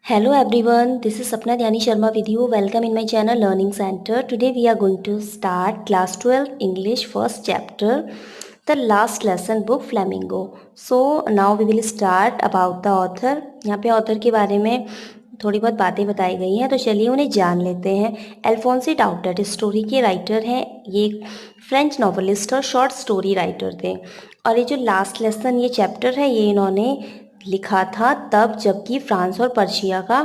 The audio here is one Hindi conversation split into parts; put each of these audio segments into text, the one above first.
Hello everyone, this is Sapna Dhyani Sharma with you. Welcome in my channel Learning Center. Today we are going to start class 12 English first chapter, the last lesson book Flamingo. So now we will start about the author. यहाँ पे author के बारे में थोड़ी बहुत बातें बताई गई हैं, तो चलिए उन्हें जान लेते हैं। अल्फोंसी डाउटेट स्टोरी के राइटर हैं। ये एक फ्रेंच नॉवलिस्ट और शॉर्ट स्टोरी राइटर थे। और ये जो लास्ट लेसन ये चैप्टर है ये इन्होंने लिखा था तब जबकि फ्रांस और पर्शिया का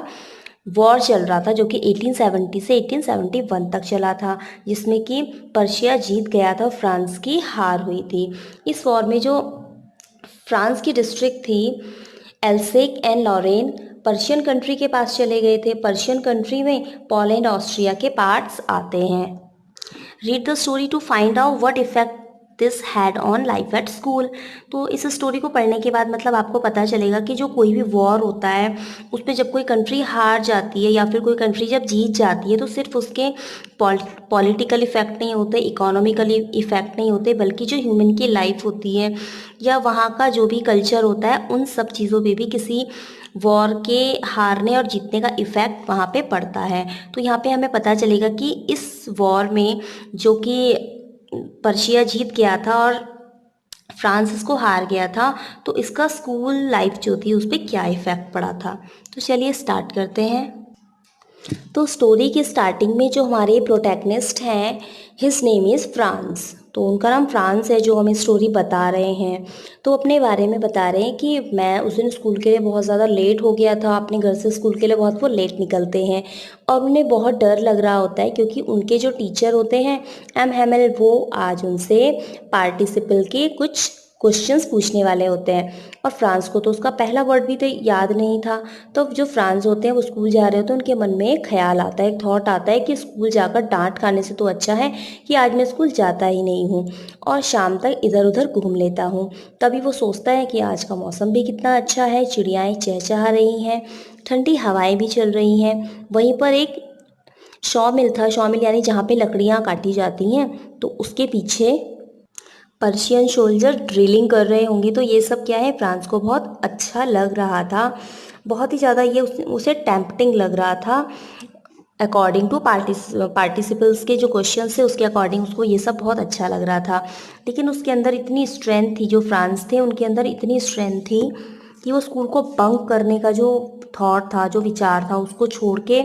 वॉर चल रहा था, जो कि 1870 से 1871 तक चला था, जिसमें कि पर्शिया जीत गया था, फ्रांस की हार हुई थी। इस वॉर में जो फ्रांस की डिस्ट्रिक्ट थी Alsace and Lorraine Persian country के पास चले गए थे। पर्शियन कंट्री में पोलैंड ऑस्ट्रिया के पार्ट्स आते हैं। Read the story to find out what effect this had on life at school. तो इस स्टोरी को पढ़ने के बाद मतलब आपको पता चलेगा कि जो कोई भी वॉर होता है उस पर जब कोई कंट्री हार जाती है या फिर कोई कंट्री जब जीत जाती है तो सिर्फ उसके पॉलिटिकल इफेक्ट नहीं होते, इकोनॉमिकल इफेक्ट नहीं होते, बल्कि जो ह्यूमन की लाइफ होती है या वहाँ का जो भी कल्चर होता है उन सब चीज़ों पे भी किसी वॉर के हारने और जीतने का इफ़ेक्ट वहाँ पे पड़ता है। तो यहाँ पे हमें पता चलेगा कि इस वॉर में जो कि पर्शिया जीत गया था और फ्रांस इसको हार गया था, तो इसका स्कूल लाइफ जो थी उस पर क्या इफ़ेक्ट पड़ा था। तो चलिए स्टार्ट करते हैं। तो स्टोरी की स्टार्टिंग में जो हमारे प्रोटैगनिस्ट हैं, हिज नेम इज़ फ्रांस। तो उनका नाम फ्रांस है जो हमें स्टोरी बता रहे हैं। तो अपने बारे में बता रहे हैं कि मैं उस दिन स्कूल के लिए बहुत ज़्यादा लेट हो गया था। अपने घर से स्कूल के लिए बहुत वो लेट निकलते हैं और उन्हें बहुत डर लग रहा होता है क्योंकि उनके जो टीचर होते हैं एम हेमल, वो आज उनसे पार्टिसिपल के कुछ क्वेश्चंस पूछने वाले होते हैं। और फ्रांस को तो उसका पहला वर्ड भी तो याद नहीं था। तो जो फ्रांस होते हैं वो स्कूल जा रहे होते हैं, उनके मन में एक ख्याल आता है, एक थॉट आता है कि स्कूल जाकर डांट खाने से तो अच्छा है कि आज मैं स्कूल जाता ही नहीं हूँ और शाम तक इधर उधर घूम लेता हूँ। तभी वो सोचता है कि आज का मौसम भी कितना अच्छा है, चिड़ियाएँ चहचहा रही हैं, ठंडी हवाएं भी चल रही हैं। वहीं पर एक शॉ मिल था, शॉ मिल यानी जहाँ पे लकड़ियाँ काटी जाती हैं, तो उसके पीछे पर्शियन सोल्जर ड्रिलिंग कर रहे होंगे। तो ये सब क्या है, फ्रांस को बहुत अच्छा लग रहा था, बहुत ही ज़्यादा ये उसे टेम्पटिंग लग रहा था। अकॉर्डिंग टू पार्टिसिपल्स के जो क्वेश्चन थे उसके अकॉर्डिंग उसको ये सब बहुत अच्छा लग रहा था। लेकिन उसके अंदर इतनी स्ट्रेंथ थी, जो फ्रांस थे उनके अंदर इतनी स्ट्रेंथ थी कि वो स्कूल को बंक करने का जो थॉट था, जो विचार था, उसको छोड़ के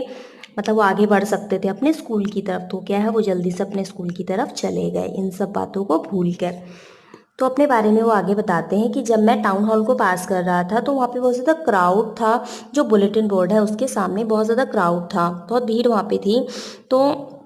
मतलब वो आगे बढ़ सकते थे अपने स्कूल की तरफ। तो क्या है, वो जल्दी से अपने स्कूल की तरफ चले गए इन सब बातों को भूल कर। तो अपने बारे में वो आगे बताते हैं कि जब मैं टाउन हॉल को पास कर रहा था तो वहाँ पे बहुत ज़्यादा क्राउड था। जो बुलेटिन बोर्ड है उसके सामने बहुत ज़्यादा क्राउड था, बहुत भीड़ वहाँ पे थी। तो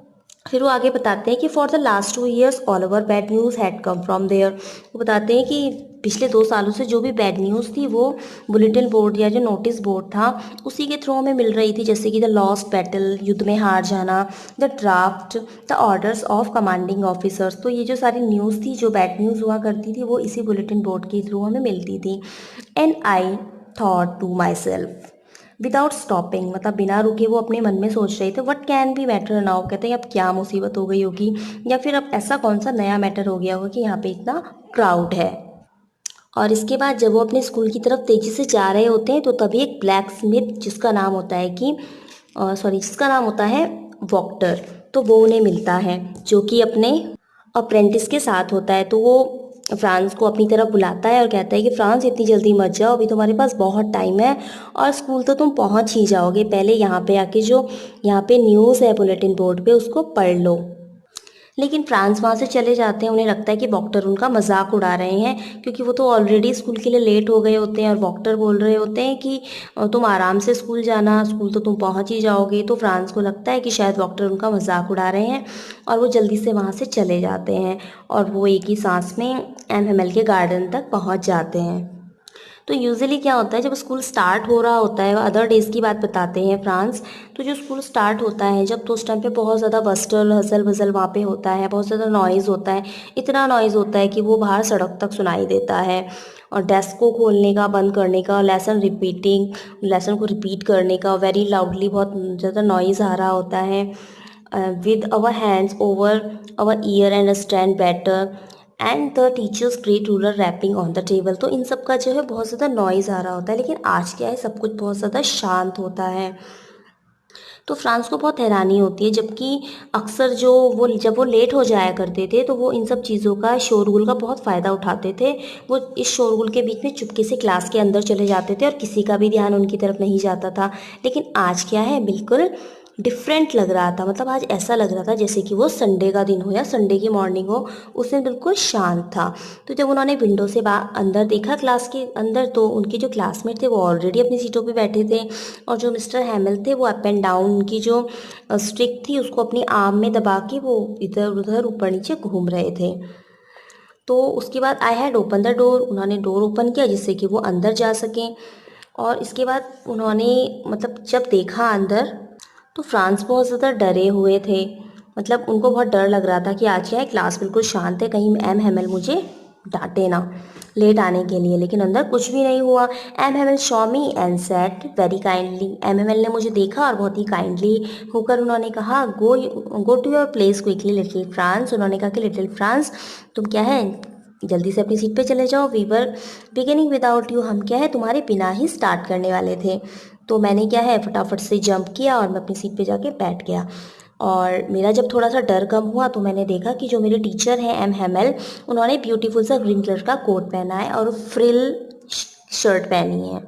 फिर वो आगे बताते हैं कि for the last 2 years all over bad news had come from there. वो बताते हैं कि पिछले 2 सालों से जो भी बैड न्यूज़ थी वो बुलेटिन बोर्ड या जो नोटिस बोर्ड था उसी के थ्रू हमें मिल रही थी, जैसे कि द लॉस्ट बैटल, युद्ध में हार जाना, the draft, the orders of commanding officers. तो ये जो सारी न्यूज़ थी, जो बैड न्यूज़ हुआ करती थी, वो इसी बुलेटिन बोर्ड के थ्रू हमें मिलती थी। And I thought to myself without stopping, मतलब बिना रुके वो अपने मन में सोच रहे थे, what can be matter now, कहते हैं अब क्या मुसीबत हो गई होगी या फिर अब ऐसा कौन सा नया मैटर हो गया होगा कि यहाँ पे इतना क्राउड है। और इसके बाद जब वो अपने स्कूल की तरफ तेजी से जा रहे होते हैं तो तभी एक ब्लैक स्मिथ जिसका नाम होता है कि जिसका नाम होता है वॉक्टर, तो वो उन्हें मिलता है जो कि अपने अप्रेंटिस के साथ होता है। तो वो फ्रांस को अपनी तरफ बुलाता है और कहता है कि फ्रांस इतनी जल्दी मत जाओ, अभी तुम्हारे पास बहुत टाइम है और स्कूल तो तुम पहुंच ही जाओगे, पहले यहाँ पे आके जो यहाँ पे न्यूज़ है बुलेटिन बोर्ड पे उसको पढ़ लो। लेकिन फ्रांस वहाँ से चले जाते हैं। उन्हें लगता है कि वॉक्टर उनका मजाक उड़ा रहे हैं क्योंकि वो तो ऑलरेडी स्कूल के लिए लेट हो गए होते हैं और वॉक्टर बोल रहे होते हैं कि तुम आराम से स्कूल जाना, स्कूल तो तुम पहुँच ही जाओगे। तो फ्रांस को लगता है कि शायद वॉक्टर उनका मजाक उड़ा रहे हैं और वो जल्दी से वहाँ से चले जाते हैं और वो एक ही सांस में एम के गार्डन तक पहुँच जाते हैं। तो यूजुअली क्या होता है, जब स्कूल स्टार्ट हो रहा होता है, अदर डेज़ की बात बताते हैं फ्रांस, तो जो स्कूल स्टार्ट होता है जब, तो उस टाइम पे बहुत ज़्यादा बस्टल हसल बजल वहाँ पे होता है, बहुत ज़्यादा नॉइज़ होता है, इतना नॉइज़ होता है कि वो बाहर सड़क तक सुनाई देता है। और डेस्क को खोलने का, बंद करने का, लेसन को रिपीट करने का वेरी लाउडली बहुत ज़्यादा नॉइज़ आ रहा होता है। With our hands over our ear and stand better, and the teachers great ruler rapping on the table. तो इन सब का जो है बहुत ज़्यादा नॉइज़ आ रहा होता है, लेकिन आज क्या है, सब कुछ बहुत ज़्यादा शांत होता है। तो फ्रांस को बहुत हैरानी होती है, जबकि अक्सर जो वो जब वो लेट हो जाया करते थे तो वो इन सब चीज़ों का, शोरगुल का बहुत फ़ायदा उठाते थे। वो इस शोरगुल के बीच में चुपके से क्लास के अंदर चले जाते थे और किसी का भी ध्यान उनकी तरफ नहीं जाता था। लेकिन आज क्या है, बिल्कुल डिफरेंट लग रहा था। मतलब आज ऐसा लग रहा था जैसे कि वो संडे का दिन हो या संडे की मॉर्निंग हो। उस दिन बिल्कुल शांत था। तो जब उन्होंने विंडो से अंदर देखा क्लास के अंदर, तो उनके जो क्लासमेट थे वो ऑलरेडी अपनी सीटों पे बैठे थे, और जो मिस्टर हैमिल थे वो अप एंड डाउन, उनकी जो स्टिक थी उसको अपनी आर्म में दबा के वो इधर उधर ऊपर नीचे घूम रहे थे। तो उसके बाद I had open the door, उन्होंने डोर ओपन किया जिससे कि वो अंदर जा सकें। और इसके बाद उन्होंने, मतलब जब देखा अंदर, तो फ्रांस बहुत ज़्यादा डरे हुए थे। मतलब उनको बहुत डर लग रहा था कि आज क्या है, क्लास बिल्कुल शांत है, कहीं एम हेमल मुझे डांटे ना लेट आने के लिए। लेकिन अंदर कुछ भी नहीं हुआ। M Hamel saw me and said very kindly, M Hamel ने मुझे देखा और बहुत ही काइंडली होकर उन्होंने कहा, go to your place quickly little France. उन्होंने कहा कि लिटिल फ्रांस, तुम क्या है, जल्दी से अपनी सीट पे चले जाओ। We were beginning without you, हम क्या है तुम्हारे बिना ही स्टार्ट करने वाले थे। तो मैंने क्या है फटाफट से जंप किया और मैं अपनी सीट पे जाके बैठ गया। और मेरा जब थोड़ा सा डर कम हुआ तो मैंने देखा कि जो मेरे टीचर हैं एम हेमल, उन्होंने ब्यूटीफुल सा ग्रीन कलर का कोट पहना है और फ्रिल शर्ट पहनी है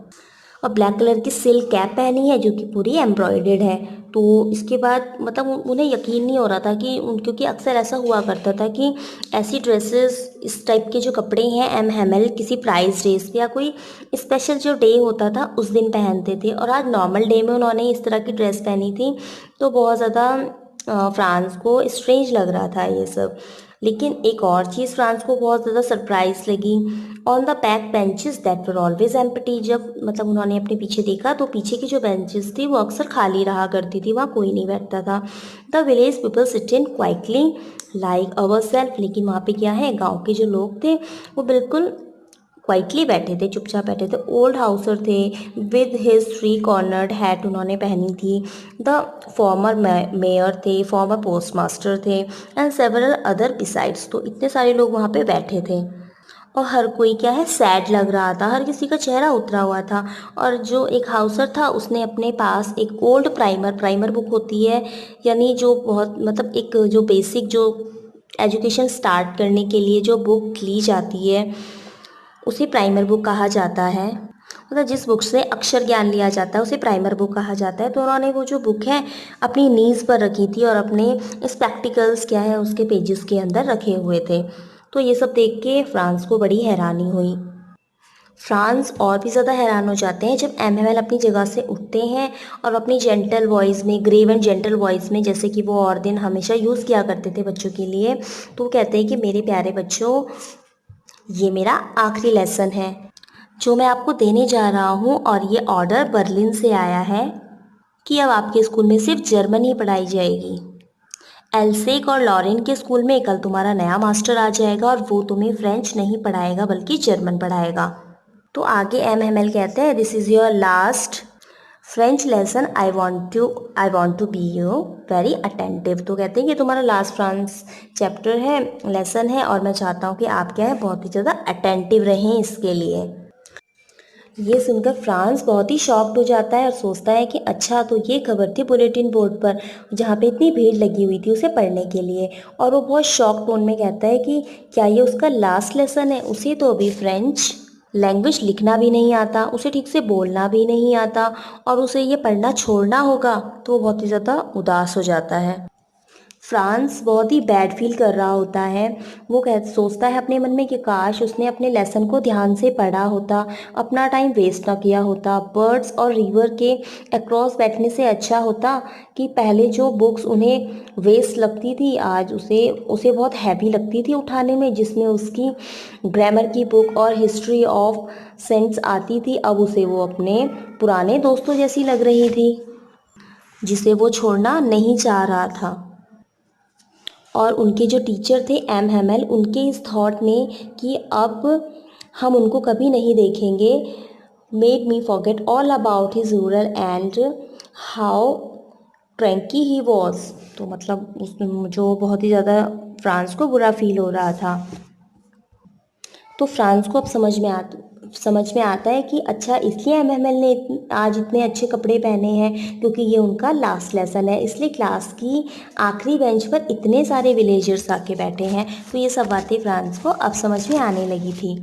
और ब्लैक कलर की सिल्क कैप पहनी है जो कि पूरी एम्ब्रॉयडेड है। तो इसके बाद मतलब उन्हें यकीन नहीं हो रहा था कि क्योंकि अक्सर ऐसा हुआ करता था कि ऐसी ड्रेसेस, इस टाइप के जो कपड़े हैं एम हेमल किसी प्राइज डेज पे या कोई स्पेशल जो डे होता था उस दिन पहनते थे, और आज नॉर्मल डे में उन्होंने इस तरह की ड्रेस पहनी थी। तो बहुत ज़्यादा फ्रांस को स्ट्रेंज लग रहा था ये सब। लेकिन एक और चीज़ फ्रांस को बहुत ज़्यादा सरप्राइज लगी। On the back benches that were always empty, जब मतलब उन्होंने अपने पीछे देखा तो पीछे की जो बेंचेस थी वो अक्सर खाली रहा करती थी, वहाँ कोई नहीं बैठता था। The village people sit in quietly like our self, लेकिन वहाँ पे क्या है, गाँव के जो लोग थे वो बिल्कुल क्वाइटली बैठे थे, चुपचाप बैठे थे। ओल्ड हाउसर थे with his three cornered hat उन्होंने पहनी थी। द फॉर्मर मेयर थे, फॉर्मर पोस्ट मास्टर थे, एंड सेवरल अदर बिसाइड्स। तो इतने सारे लोग वहाँ पे बैठे थे और हर कोई क्या है, सैड लग रहा था, हर किसी का चेहरा उतरा हुआ था। और जो एक हाउसर था उसने अपने पास एक ओल्ड प्राइमर बुक होती है, यानी जो बहुत मतलब एक जो बेसिक जो एजुकेशन स्टार्ट करने के लिए जो बुक ली जाती है उसे प्राइमर बुक कहा जाता है। मतलब जिस बुक से अक्षर ज्ञान लिया जाता है उसे प्राइमर बुक कहा जाता है। तो उन्होंने वो जो बुक है अपनी नीज़ पर रखी थी और अपने स्पेक्टिकल्स क्या है उसके पेजेस के अंदर रखे हुए थे। तो ये सब देख के फ्रांस को बड़ी हैरानी हुई। फ्रांस और भी ज़्यादा हैरान हो जाते हैं जब एमएमएल अपनी जगह से उठते हैं और अपनी जेंटल वॉइस में, ग्रेव एंड जेंटल वॉइस में, जैसे कि वो और दिन हमेशा यूज़ किया करते थे बच्चों के लिए, तो वो कहते हैं कि मेरे प्यारे बच्चों, ये मेरा आखिरी लेसन है जो मैं आपको देने जा रहा हूँ, और ये ऑर्डर बर्लिन से आया है कि अब आपके स्कूल में सिर्फ जर्मन ही पढ़ाई जाएगी। एल्सेक और लॉरेन के स्कूल में कल तुम्हारा नया मास्टर आ जाएगा और वो तुम्हें फ्रेंच नहीं पढ़ाएगा बल्कि जर्मन पढ़ाएगा। तो आगे एम हेमल कहते हैं, this is your last French lesson, I want to be you very attentive. तो कहते हैं कि तुम्हारा लास्ट फ्रांस चैप्टर है, लेसन है, और मैं चाहता हूँ कि आप क्या है बहुत ही ज़्यादा अटेंटिव रहें इसके लिए। ये सुनकर फ्रांस बहुत ही शॉक्ड हो जाता है और सोचता है कि अच्छा, तो ये खबर थी बुलेटिन बोर्ड पर जहाँ पे इतनी भीड़ लगी हुई थी उसे पढ़ने के लिए। और वो बहुत शॉक टोन में कहता है कि क्या ये उसका लास्ट लेसन है? उसे तो अभी फ्रेंच लैंग्वेज लिखना भी नहीं आता, उसे ठीक से बोलना भी नहीं आता, और उसे ये पढ़ना छोड़ना होगा। तो वो बहुत ही ज़्यादा उदास हो जाता है। फ्रांस बहुत ही बैड फील कर रहा होता है। वो सोचता है अपने मन में कि काश उसने अपने लेसन को ध्यान से पढ़ा होता, अपना टाइम वेस्ट ना किया होता। बर्ड्स और रिवर के अक्रॉस बैठने से अच्छा होता कि पहले जो बुक्स उन्हें वेस्ट लगती थी आज उसे उसे बहुत हैवी लगती थी उठाने में, जिसमें उसकी ग्रामर की बुक और हिस्ट्री ऑफ सेंट्स आती थी, अब उसे वो अपने पुराने दोस्तों जैसी लग रही थी जिसे वो छोड़ना नहीं चाह रहा था। और उनके जो टीचर थे एम हेमल, उनके इस थॉट ने कि अब हम उनको कभी नहीं देखेंगे, made me forget all about his rural and how cranky he was. तो मतलब उस जो बहुत ही ज़्यादा फ्रांस को बुरा फील हो रहा था। तो फ्रांस को अब समझ में आता है कि अच्छा इसलिए एमएमएल ने आज इतने अच्छे कपड़े पहने हैं क्योंकि ये उनका लास्ट लेसन है, इसलिए क्लास की आखिरी बेंच पर इतने सारे विलेजर्स आके बैठे हैं। तो ये सब बातें फ्रांस को अब समझ में आने लगी थी।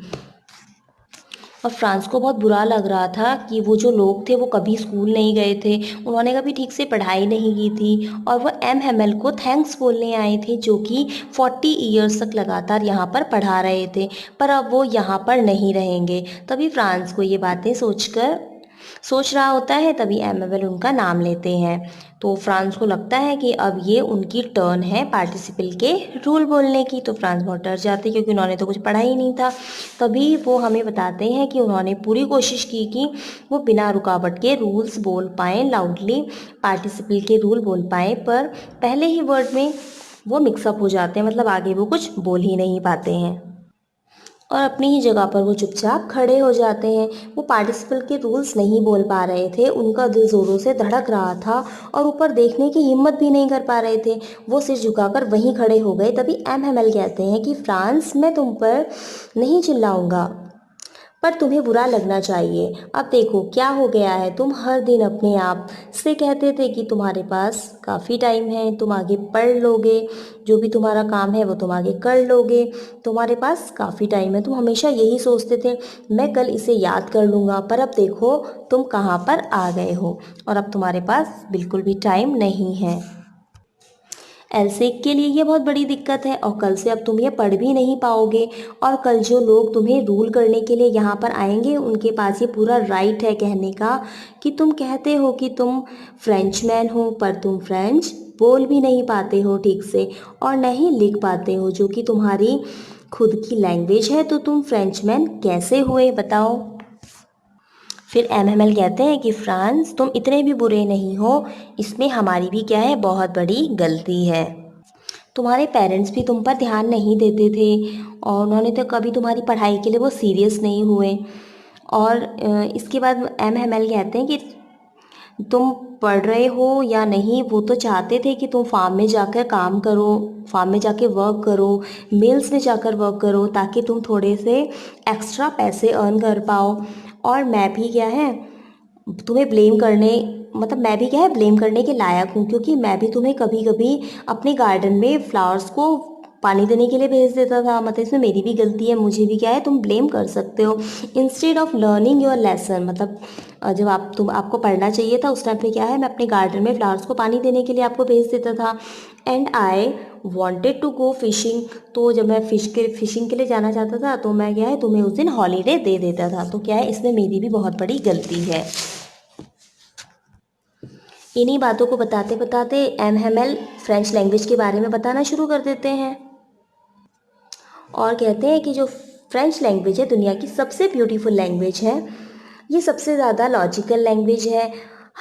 और फ्रांस को बहुत बुरा लग रहा था कि वो जो लोग थे वो कभी स्कूल नहीं गए थे, उन्होंने कभी ठीक से पढ़ाई नहीं की थी, और वो एमएमएल को थैंक्स बोलने आए थे जो कि 40 ईयर्स तक लगातार यहाँ पर पढ़ा रहे थे, पर अब वो यहाँ पर नहीं रहेंगे। तभी फ्रांस को ये बातें सोच रहा होता है, तभी एमएमएल उनका नाम लेते हैं। तो फ्रांस को लगता है कि अब ये उनकी टर्न है पार्टिसिपल के रूल बोलने की। तो फ्रांस बहुत डर जाते क्योंकि उन्होंने तो कुछ पढ़ा ही नहीं था। तभी वो हमें बताते हैं कि उन्होंने पूरी कोशिश की कि वो बिना रुकावट के रूल्स बोल पाएँ, लाउडली पार्टिसिपल के रूल बोल पाएँ, पर पहले ही वर्ड में वो मिक्सअप हो जाते हैं, मतलब आगे वो कुछ बोल ही नहीं पाते हैं और अपनी ही जगह पर वो चुपचाप खड़े हो जाते हैं। वो पार्टिसिपल के रूल्स नहीं बोल पा रहे थे, उनका दिल ज़ोरों से धड़क रहा था और ऊपर देखने की हिम्मत भी नहीं कर पा रहे थे। वो सिर झुकाकर वहीं खड़े हो गए। तभी एमएमएल कहते हैं कि फ्रांस, मैं तुम पर नहीं चिल्लाऊंगा, पर तुम्हें बुरा लगना चाहिए। अब देखो क्या हो गया है, तुम हर दिन अपने आप से कहते थे कि तुम्हारे पास काफ़ी टाइम है, तुम आगे पढ़ लोगे, जो भी तुम्हारा काम है वो तुम आगे कर लोगे, तुम्हारे पास काफ़ी टाइम है, तुम हमेशा यही सोचते थे मैं कल इसे याद कर लूँगा। पर अब देखो तुम कहाँ पर आ गए हो और अब तुम्हारे पास बिल्कुल भी टाइम नहीं है। एलसेक के लिए ये बहुत बड़ी दिक्कत है और कल से अब तुम ये पढ़ भी नहीं पाओगे, और कल जो लोग तुम्हें रूल करने के लिए यहाँ पर आएंगे उनके पास ये पूरा राइट है कहने का कि तुम कहते हो कि तुम फ्रेंचमैन हो, पर तुम फ्रेंच बोल भी नहीं पाते हो ठीक से और न ही लिख पाते हो, जो कि तुम्हारी खुद की लैंग्वेज है। तो तुम फ्रेंचमैन कैसे हुए बताओ। फिर एमएमएल कहते हैं कि फ्रांस, तुम इतने भी बुरे नहीं हो, इसमें हमारी भी क्या है बहुत बड़ी गलती है। तुम्हारे पेरेंट्स भी तुम पर ध्यान नहीं देते थे और उन्होंने तो कभी तुम्हारी पढ़ाई के लिए वो सीरियस नहीं हुए। और इसके बाद एमएमएल कहते हैं कि तुम पढ़ रहे हो या नहीं, वो तो चाहते थे कि तुम फार्म में जाकर काम करो, फार्म में जाके वर्क करो, मिल्स में जाकर वर्क करो, ताकि तुम थोड़े से एक्स्ट्रा पैसे अर्न कर पाओ। और मैं भी क्या है तुम्हें ब्लेम करने मतलब मैं भी क्या है ब्लेम करने के लायक हूँ, क्योंकि मैं भी तुम्हें कभी कभी अपने गार्डन में फ्लावर्स को पानी देने के लिए भेज देता था। मतलब इसमें मेरी भी गलती है, मुझे भी क्या है तुम ब्लेम कर सकते हो। Instead of learning your lesson, मतलब जब आपको पढ़ना चाहिए था उस टाइम पे क्या है मैं अपने गार्डन में फ्लावर्स को पानी देने के लिए आपको भेज देता था। And I wanted to go fishing, तो जब मैं फिशिंग के लिए जाना चाहता था तो मैं क्या है तुम्हें उस दिन हॉलीडे दे देता था। तो क्या है इसमें मेरी भी बहुत बड़ी गलती है। इन्हीं बातों को बताते बताते एमएमएल फ्रेंच लैंग्वेज के बारे में बताना शुरू कर देते हैं और कहते हैं कि जो फ्रेंच लैंग्वेज है दुनिया की सबसे ब्यूटीफुल लैंग्वेज है, ये सबसे ज़्यादा लॉजिकल लैंग्वेज है,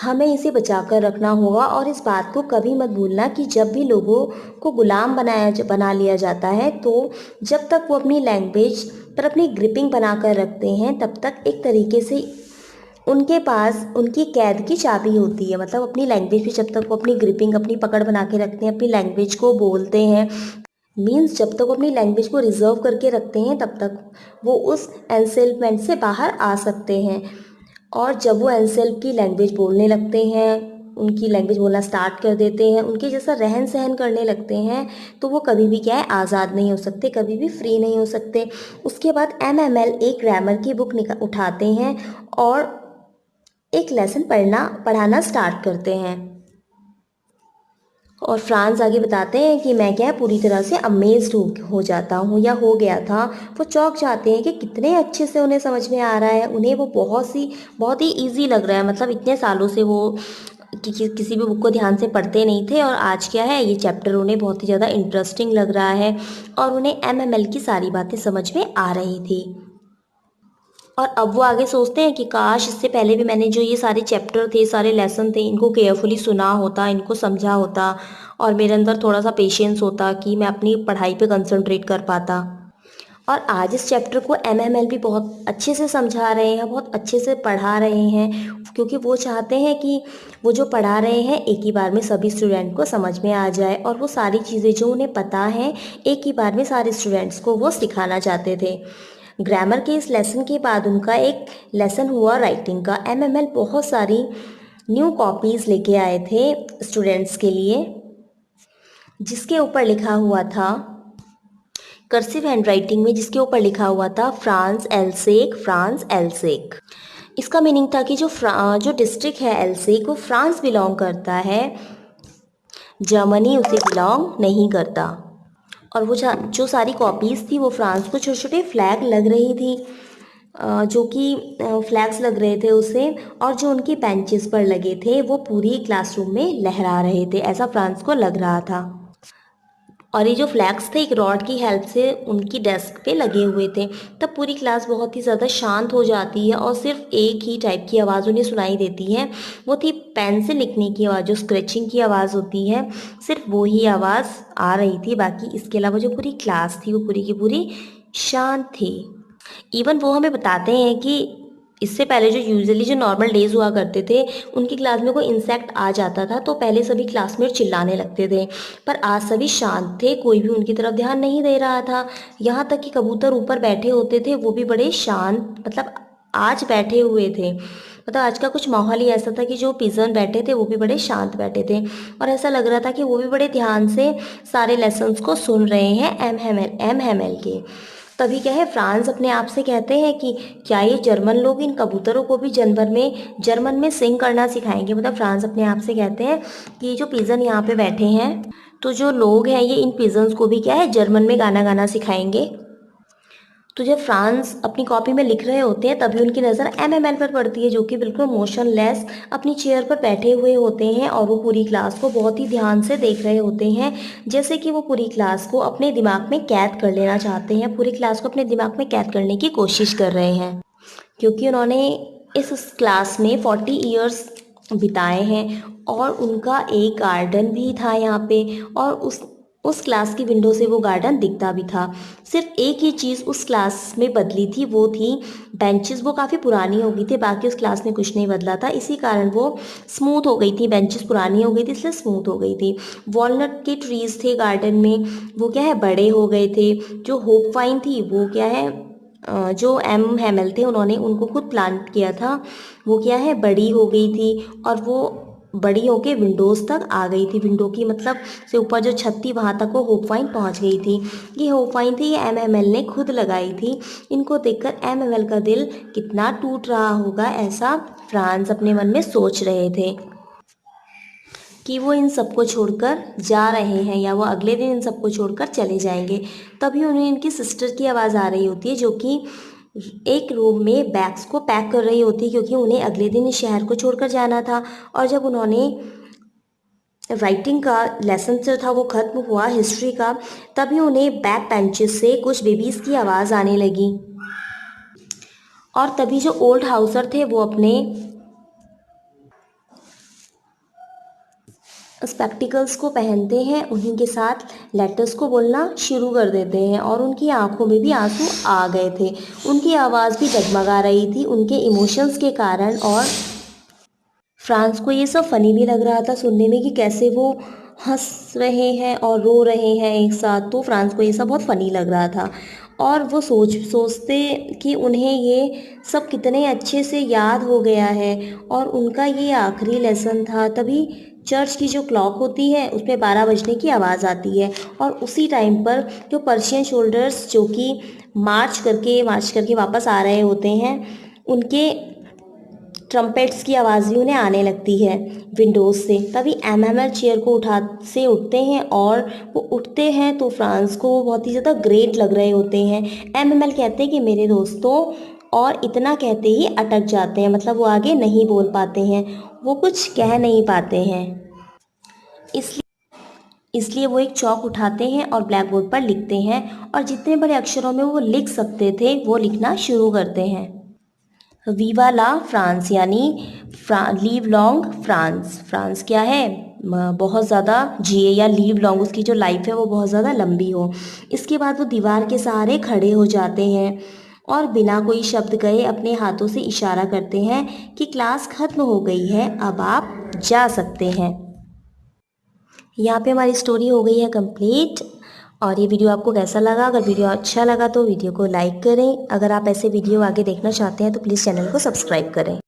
हमें इसे बचाकर रखना होगा। और इस बात को कभी मत भूलना कि जब भी लोगों को गुलाम बना लिया जाता है, तो जब तक वो अपनी लैंग्वेज पर अपनी ग्रिपिंग बनाकर रखते हैं तब तक एक तरीके से उनके पास उनकी कैद की चाबी होती है। मतलब अपनी लैंग्वेज पे जब तक वो अपनी ग्रिपिंग अपनी पकड़ बना के रखते हैं, अपनी लैंग्वेज को बोलते हैं, मीन्स जब तक वो अपनी लैंग्वेज को रिजर्व करके रखते हैं तब तक वो उस एनसेल्फमेंट से बाहर आ सकते हैं। और जब वो एनसेल्फ की लैंग्वेज बोलने लगते हैं, उनकी लैंग्वेज बोलना स्टार्ट कर देते हैं, उनके जैसा रहन सहन करने लगते हैं, तो वो कभी भी क्या है आज़ाद नहीं हो सकते, कभी भी फ्री नहीं हो सकते। उसके बाद एमएमएल एक ग्रामर की बुक उठाते हैं और एक लेसन पढ़ाना स्टार्ट करते हैं। और फ्रांस आगे बताते हैं कि मैं क्या है पूरी तरह से अमेज्ड हो जाता हूँ या हो गया था। वो चौंक जाते हैं कि कितने अच्छे से उन्हें समझ में आ रहा है, उन्हें वो बहुत ही ईजी लग रहा है। मतलब इतने सालों से वो किसी भी बुक को ध्यान से पढ़ते नहीं थे और आज क्या है ये चैप्टर उन्हें बहुत ही ज़्यादा इंटरेस्टिंग लग रहा है और उन्हें एमएमएल की सारी बातें समझ में आ रही थी। और अब वो आगे सोचते हैं कि काश इससे पहले भी मैंने जो ये सारे चैप्टर थे, सारे लेसन थे, इनको केयरफुली सुना होता, इनको समझा होता और मेरे अंदर थोड़ा सा पेशेंस होता कि मैं अपनी पढ़ाई पे कंसंट्रेट कर पाता। और आज इस चैप्टर को एमएमएल भी बहुत अच्छे से समझा रहे हैं, बहुत अच्छे से पढ़ा रहे हैं, क्योंकि वो चाहते हैं कि वो जो पढ़ा रहे हैं एक ही बार में सभी स्टूडेंट को समझ में आ जाए और वो सारी चीज़ें जो उन्हें पता हैं एक ही बार में सारे स्टूडेंट्स को वो सिखाना चाहते थे। ग्रामर के इस लेसन के बाद उनका एक लेसन हुआ राइटिंग का। एमएमएल बहुत सारी न्यू कॉपीज़ लेके आए थे स्टूडेंट्स के लिए, जिसके ऊपर लिखा हुआ था कर्सिव हैंडराइटिंग में, जिसके ऊपर लिखा हुआ था फ्रांस एल्सेक, फ्रांस एल्सेक। इसका मीनिंग था कि जो डिस्ट्रिक्ट है एल्सेक वो फ्रांस बिलोंग करता है, जर्मनी उसे बिलोंग नहीं करता। और वो जो सारी कॉपीज़ थी वो फ्रांस को छोटे छोटे फ्लैग लग रही थी, जो कि फ्लैग्स लग रहे थे उसे, और जो उनकी बेंचेस पर लगे थे वो पूरी क्लासरूम में लहरा रहे थे, ऐसा फ्रांस को लग रहा था। और ये जो फ्लैग्स थे एक रॉड की हेल्प से उनकी डेस्क पे लगे हुए थे। तब पूरी क्लास बहुत ही ज़्यादा शांत हो जाती है और सिर्फ एक ही टाइप की आवाज़ उन्हें सुनाई देती है, वो थी पेन से लिखने की आवाज़, जो स्क्रैचिंग की आवाज़ होती है, सिर्फ वो ही आवाज़ आ रही थी। बाकी इसके अलावा जो पूरी क्लास थी वो पूरी की पूरी शांत थी। इवन वो हमें बताते हैं कि इससे पहले जो यूजुअली जो नॉर्मल डेज हुआ करते थे, उनकी क्लास में कोई इंसेक्ट आ जाता था तो पहले सभी क्लासमेट चिल्लाने लगते थे, पर आज सभी शांत थे, कोई भी उनकी तरफ ध्यान नहीं दे रहा था। यहाँ तक कि कबूतर ऊपर बैठे होते थे वो भी बड़े शांत, मतलब आज बैठे हुए थे। मतलब आज का कुछ माहौल ही ऐसा था कि जो पिजन बैठे थे वो भी बड़े शांत बैठे थे, और ऐसा लग रहा था कि वो भी बड़े ध्यान से सारे लेसन्स को सुन रहे हैं एम हेमेल के। तभी क्या है, फ्रांस अपने आप से कहते हैं कि क्या ये जर्मन लोग इन कबूतरों को भी जर्मन में सिंग करना सिखाएंगे। मतलब फ्रांस अपने आप से कहते हैं कि ये जो पिजन यहाँ पे बैठे हैं, तो जो लोग हैं ये इन पिजन्स को भी क्या है जर्मन में गाना गाना सिखाएंगे। तो जब फ्रांस अपनी कॉपी में लिख रहे होते हैं तभी उनकी नज़र एमएमएल पर पड़ती है, जो कि बिल्कुल मोशनलेस अपनी चेयर पर बैठे हुए होते हैं और वो पूरी क्लास को बहुत ही ध्यान से देख रहे होते हैं, जैसे कि वो पूरी क्लास को अपने दिमाग में कैद कर लेना चाहते हैं, पूरी क्लास को अपने दिमाग में कैद करने की कोशिश कर रहे हैं, क्योंकि उन्होंने इस क्लास में 40 ईयर्स बिताए हैं और उनका एक गार्डन भी था यहाँ पे, और उस क्लास की विंडो से वो गार्डन दिखता भी था। सिर्फ एक ही चीज़ उस क्लास में बदली थी, वो थी बेंचेस, वो काफ़ी पुरानी हो गई थी, बाकी उस क्लास में कुछ नहीं बदला था, इसी कारण वो स्मूथ हो गई थी, बेंचेस पुरानी हो गई थी इसलिए स्मूथ हो गई थी। वॉलनट के ट्रीज़ थे गार्डन में, वो क्या है बड़े हो गए थे। जो होप वाइन थी वो क्या है, जो एम हेमल थे उन्होंने उनको खुद प्लांट किया था, वो क्या है बड़ी हो गई थी, और वो बड़ी होके विंडोज़ तक आ गई थी, विंडो की मतलब से ऊपर जो छत थी वहाँ तक वो होप वाइन पहुँच गई थी। ये होप वाइन थी, ये एमएमएल ने खुद लगाई थी। इनको देखकर एमएमएल का दिल कितना टूट रहा होगा, ऐसा फ्रांस अपने मन में सोच रहे थे कि वो इन सबको छोड़कर जा रहे हैं या वो अगले दिन इन सबको छोड़कर चले जाएंगे। तभी उन्हें इनकी सिस्टर की आवाज़ आ रही होती है, जो कि एक रूम में बैग्स को पैक कर रही होती है, क्योंकि उन्हें अगले दिन इस शहर को छोड़कर जाना था। और जब उन्होंने राइटिंग का लेसन जो था वो ख़त्म हुआ हिस्ट्री का, तभी उन्हें बैक बेंचेस से कुछ बेबीज़ की आवाज़ आने लगी, और तभी जो ओल्ड हाउसर थे वो अपने स्पेक्टिकल्स को पहनते हैं, उन्हीं के साथ लेटर्स को बोलना शुरू कर देते हैं, और उनकी आंखों में भी आंसू आ गए थे, उनकी आवाज़ भी डगमगा रही थी उनके इमोशंस के कारण। और फ्रांस को ये सब फ़नी भी लग रहा था सुनने में कि कैसे वो हंस रहे हैं और रो रहे हैं एक साथ, तो फ्रांस को ये सब बहुत फ़नी लग रहा था, और वो सोचते कि उन्हें ये सब कितने अच्छे से याद हो गया है, और उनका ये आखिरी लेसन था। तभी चर्च की जो क्लॉक होती है उसमें 12 बजने की आवाज़ आती है, और उसी टाइम पर जो पर्शियन शोल्डर्स जो कि मार्च करके वापस आ रहे होते हैं, उनके ट्रम्पेट्स की आवाज़ भी उन्हें आने लगती है विंडोज़ से। तभी एमएमएल चेयर को उठते हैं, और वो उठते हैं तो फ्रांस को वो बहुत ही ज़्यादा ग्रेट लग रहे होते हैं। एमएमएल कहते हैं कि मेरे दोस्तों, और इतना कहते ही अटक जाते हैं, मतलब वो आगे नहीं बोल पाते हैं, वो कुछ कह नहीं पाते हैं। इसलिए वो एक चौक उठाते हैं और ब्लैक बोर्ड पर लिखते हैं, और जितने बड़े अक्षरों में वो लिख सकते थे वो लिखना शुरू करते हैं। वीवा ला फ्रांस, यानी लीव लॉन्ग फ्रांस। फ्रांस क्या है, बहुत ज़्यादा जिए, या लीव लॉन्ग, उसकी जो लाइफ है वो बहुत ज़्यादा लंबी हो। इसके बाद वो दीवार के सहारे खड़े हो जाते हैं और बिना कोई शब्द कहे अपने हाथों से इशारा करते हैं कि क्लास ख़त्म हो गई है, अब आप जा सकते हैं। यहाँ पे हमारी स्टोरी हो गई है कंप्लीट, और ये वीडियो आपको कैसा लगा? अगर वीडियो अच्छा लगा तो वीडियो को लाइक करें। अगर आप ऐसे वीडियो आगे देखना चाहते हैं तो प्लीज़ चैनल को सब्सक्राइब करें।